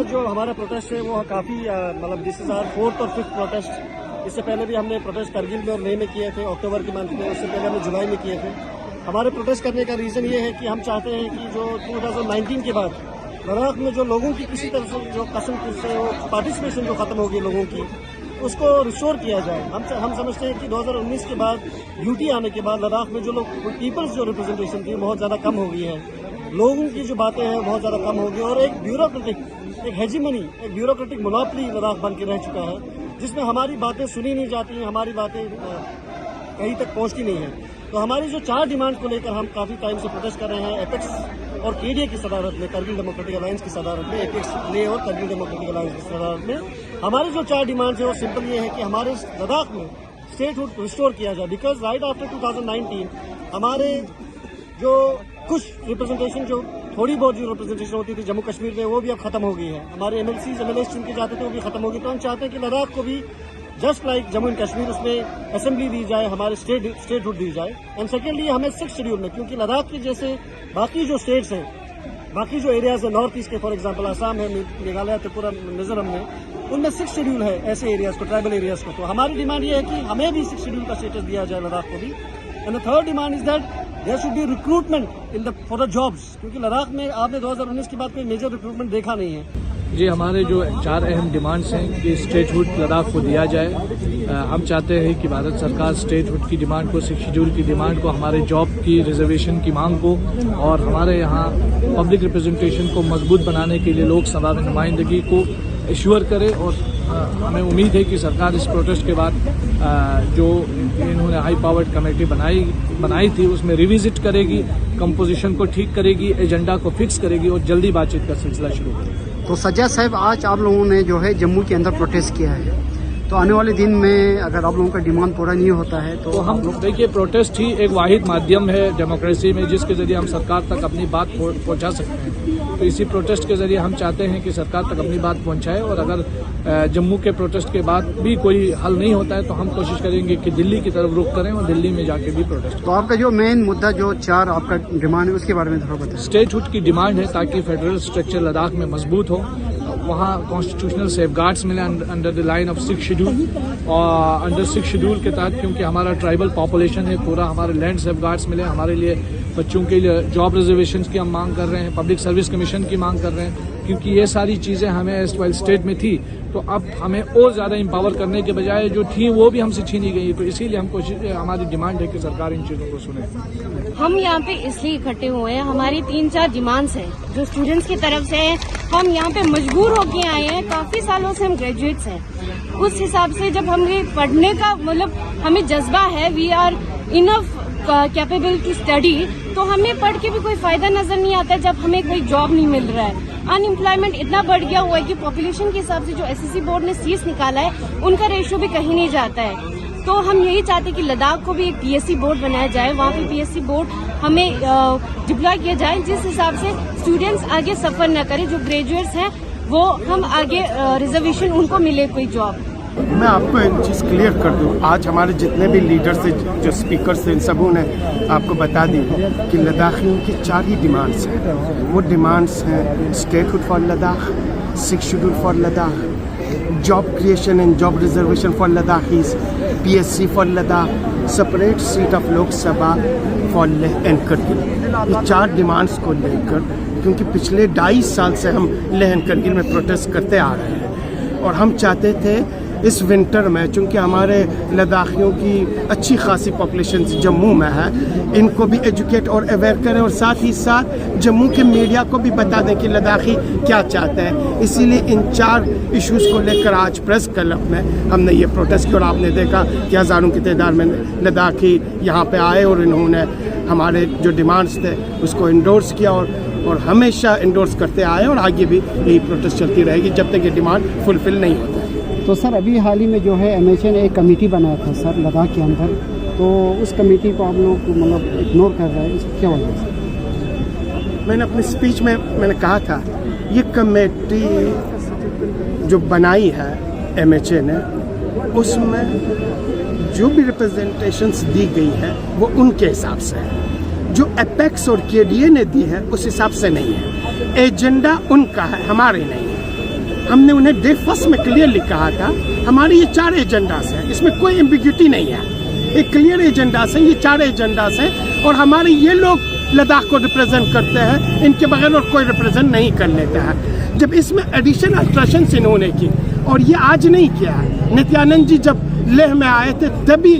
आज जो हमारा प्रोटेस्ट है वो काफ़ी मतलब दिस इज आवर 4th और 5th प्रोटेस्ट। इससे पहले भी हमने प्रोटेस्ट करगिल में और मई में किए थे, अक्टूबर के मंथ में, उससे पहले हमने जुलाई में किए थे। हमारे प्रोटेस्ट करने का रीज़न ये है कि हम चाहते हैं कि जो 2019 के बाद लद्दाख में जो लोगों की किसी तरह से जो कसम से वो पार्टिसिपेशन जो खत्म हो गई लोगों की, उसको रिस्टोर किया जाए। हम समझते हैं कि 2019 के बाद यूटी आने के बाद लद्दाख में जो लोग पीपल्स जो रिप्रेजेंटेशन थी बहुत ज़्यादा कम हो गई है, लोगों की जो बातें हैं बहुत ज़्यादा कम हो गई और एक ब्यूरोक्रेटिक, एक हेजीमनी, एक ब्यूरोक्रेटिक मोनोपोली लद्दाख बन के रह चुका है, जिसमें हमारी बातें सुनी नहीं जाती हैं, हमारी बातें कहीं तक पहुंचती नहीं है। तो हमारी जो 4 डिमांड को लेकर हम काफ़ी टाइम से प्रोटेस्ट कर रहे हैं, एपेक्स और केडीए की सदारत में, करगिल डेमोक्रेटिक अलायंस की सदारत में, एपेक्स ले और करगिल डेमोक्रेटिक अलायंस की सदारत में हमारी जो 4 डिमांड है वो सिंपल ये है कि हमारे लद्दाख में स्टेटहुड रिस्टोर किया जाए। बिकॉज राइट आफ्टर 2019 हमारे जो कुछ रिप्रेजेंटेशन, जो थोड़ी बहुत जो रिप्रेजेंटेशन होती थी जम्मू कश्मीर में, वो भी अब खत्म हो गई है। हमारे एमएलए चुन के जाते थे, वो भी खत्म हो गई। तो हम चाहते हैं कि लद्दाख को भी just like Jammu and Kashmir उसमें असेंबली दी जाए, हमारे स्टेटहुड दी जाए। एंड सेकेंडली हमें 6th शेड्यूल में, क्योंकि लद्दाख के जैसे बाकी जो स्टेट्स हैं, बाकी जो एरियाज है नॉर्थ ईस्ट के, फॉर एग्जांपल आसाम है, मेघालय, त्रिपुरा, मिजोरम में, उनमें 6th शेड्यूल है ऐसे एरियाज को, ट्राइबल एरियाज को। तो हमारी डिमांड ये है कि हमें भी 6th शेड्यूल का स्टेटस दिया जाए लद्दाख को भी। And the third demand is that there should be recruitment for the jobs, क्योंकि लद्दाख में आपने 2019 के बाद कोई मेजर रिक्रूटमेंट देखा नहीं है। जी, हमारे जो 4 अहम डिमांड्स हैं कि स्टेटहुड लद्दाख को दिया जाए। हम चाहते हैं कि भारत सरकार स्टेटहुड की डिमांड को, 6th शेड्यूल की डिमांड को, हमारे जॉब की रिजर्वेशन की मांग को और हमारे यहाँ पब्लिक रिप्रेजेंटेशन को मजबूत बनाने के लिए लोकसभा में नुमाइंदगी को एश्योर करे। और हमें उम्मीद है कि सरकार इस प्रोटेस्ट के बाद जो इन्होंने हाई पावर्ड कमेटी बनाई थी उसमें रिविजिट करेगी, कंपोजिशन को ठीक करेगी, एजेंडा को फिक्स करेगी और जल्दी बातचीत का सिलसिला शुरू करेगी। तो सज्जाद साहब, आज आप लोगों ने जो है जम्मू के अंदर प्रोटेस्ट किया है, तो आने वाले दिन में अगर आप लोगों का डिमांड पूरा नहीं होता है तो हम लोग देखिए, प्रोटेस्ट ही एक वाहिद माध्यम है डेमोक्रेसी में जिसके जरिए हम सरकार तक अपनी बात पहुंचा सकते हैं। तो इसी प्रोटेस्ट के जरिए हम चाहते हैं कि सरकार तक अपनी बात पहुंचाए। और अगर जम्मू के प्रोटेस्ट के बाद भी कोई हल नहीं होता है तो हम कोशिश करेंगे कि दिल्ली की तरफ रुख करें और दिल्ली में जाके भी प्रोटेस्ट करें। तो आपका जो मेन मुद्दा जो 4 आपका डिमांड है उसके बारे में थोड़ा बताएं। स्टेटहुड की डिमांड है ताकि फेडरल स्ट्रक्चर लद्दाख में मजबूत हो, वहाँ कॉन्स्टिट्यूशनल सेफगार्ड्स मिले under the line of 6th schedule. और अंडर 6th शेड्यूल के तहत, क्योंकि हमारा ट्राइबल पॉपुलेशन है पूरा, हमारे लैंड सेफगार्ड्स मिले, हमारे लिए बच्चों के लिए जॉब रिजर्वेशन की हम मांग कर रहे हैं, पब्लिक सर्विस कमीशन की मांग कर रहे हैं, क्योंकि ये सारी चीज़ें हमें एस्टवाइल स्टेट में थी। तो अब हमें और ज़्यादा एम्पावर करने के बजाय जो थी वो भी हमसे छीनी गई। तो इसीलिए हम हमारी डिमांड है कि सरकार इन चीज़ों को सुने। हम यहाँ पे इसलिए इकट्ठे हुए हैं, हमारी 3-4 डिमांड्स हैं जो स्टूडेंट्स की तरफ से है। हम यहाँ पे मजबूर होके आए हैं, काफी सालों से हम ग्रेजुएट्स हैं। उस हिसाब से जब हमें पढ़ने का मतलब हमें जज्बा है, we are enough capable to study, तो हमें पढ़ के भी कोई फायदा नजर नहीं आता जब हमें कोई जॉब नहीं मिल रहा है। अनएम्प्लॉयमेंट इतना बढ़ गया हुआ है कि पॉपुलेशन के हिसाब से जो एसएससी बोर्ड ने सीट्स निकाला है उनका रेशियो भी कहीं नहीं जाता है। तो हम यही चाहते हैं कि लद्दाख को भी एक पीएससी बोर्ड बनाया जाए, वहाँ पे पीएससी बोर्ड हमें डिप्लॉय किया जाए जिस हिसाब से स्टूडेंट्स आगे सफर न करें। जो ग्रेजुएट्स हैं वो हम आगे रिजर्वेशन उनको मिले कोई जॉब। मैं आपको एक चीज़ क्लियर कर दूं, आज हमारे जितने भी लीडर्स थे, जो स्पीकर्स थे, इन सबों ने आपको बता दी कि लद्दाखियों की 4 ही डिमांड्स हैं। वो डिमांड्स हैं statehood for Ladakh, 6th schedule for Ladakh, job creation and job reservation for Ladakhis, PSC for Ladakh, separate seat of Lok Sabha for Leh and Kargil. ये 4 डिमांड्स को लेकर, क्योंकि पिछले 2.5 साल से हम लेह एंड करगिल में प्रोटेस्ट करते आ रहे हैं और हम चाहते थे इस विंटर में, चूँकि हमारे लद्दाखियों की अच्छी खासी पॉपुलेशन जम्मू में है, इनको भी एजुकेट और अवेयर करें और साथ ही साथ जम्मू के मीडिया को भी बता दें कि लद्दाखी क्या चाहते हैं। इसीलिए इन 4 इश्यूज़ को लेकर आज प्रेस क्लब में हमने ये प्रोटेस्ट किया और आपने देखा कि हज़ारों की तादाद में लद्दाखी यहाँ पे आए और इन्होंने हमारे जो डिमांड्स थे उसको इंडोर्स किया और हमेशा इंडोर्स करते आए और आगे भी यही प्रोटेस्ट चलती रहेगी जब तक ये डिमांड फुलफिल नहीं होती। तो सर, अभी हाल ही में जो है एमएचए ने एक कमेटी बनाया था सर लद्दाख के अंदर, तो उस कमेटी को आप लोग मतलब इग्नोर कर रहे हैं, इसकी क्या वजह से? मैंने अपनी स्पीच में मैंने कहा था ये कमेटी जो बनाई है एमएचए ने, उसमें जो भी रिप्रेजेंटेशंस दी गई है वो उनके हिसाब से है, जो एपेक्स और केडीए ने दी है उस हिसाब से नहीं है। एजेंडा उनका है, हमारे नहीं है। हमने उन्हें डे फर्स्ट में क्लियरली कहा था हमारे ये 4 एजेंडास हैं, इसमें कोई एम्बिग्यूटी नहीं है, एक क्लियर एजेंडास हैं, ये 4 एजेंडास हैं और हमारे ये लोग लद्दाख को रिप्रेजेंट करते हैं, इनके बगैर और कोई रिप्रेजेंट नहीं कर लेता है। जब इसमें एडिशनल अल्ट्रेशंस इन्होंने की और ये आज नहीं किया है, नित्यानंद जी जब लेह में आए थे तभी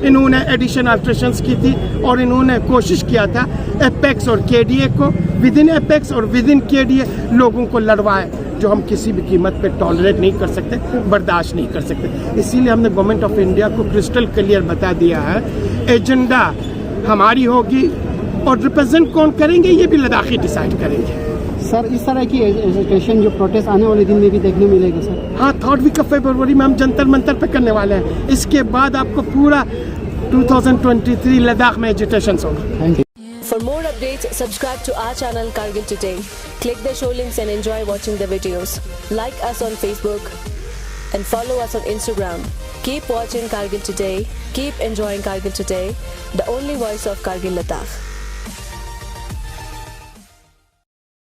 इन्होंने एडिशनल अल्ट्रेशंस की थी और इन्होंने कोशिश किया था एपेक्स और केडीए को विद इन एपेक्स और विद इन केडीए लोगों को लड़वाए, जो हम किसी भी कीमत पे टॉलरेट नहीं कर सकते, बर्दाश्त नहीं कर सकते। इसीलिए हमने गवर्नमेंट ऑफ इंडिया को क्रिस्टल क्लियर बता दिया है एजेंडा हमारी होगी और रिप्रेजेंट कौन करेंगे ये भी लद्दाखी डिसाइड करेंगे। सर इस तरह की एजुकेशन जो प्रोटेस्ट आने वाले दिन में भी देखने मिलेगा सर? हाँ, 3rd वीक ऑफ फरवरी में हम जंतर मंतर पे करने वाले हैं। इसके बाद आपको पूरा 2023 लद्दाख में एजुटेशन होगा। Thank you. For more updates, subscribe to our channel Kargil Today. Click the show links and enjoy watching the videos. Like us on Facebook and follow us on Instagram. Keep watching Kargil Today. Keep enjoying Kargil Today, the only voice of Kargil Ladakh.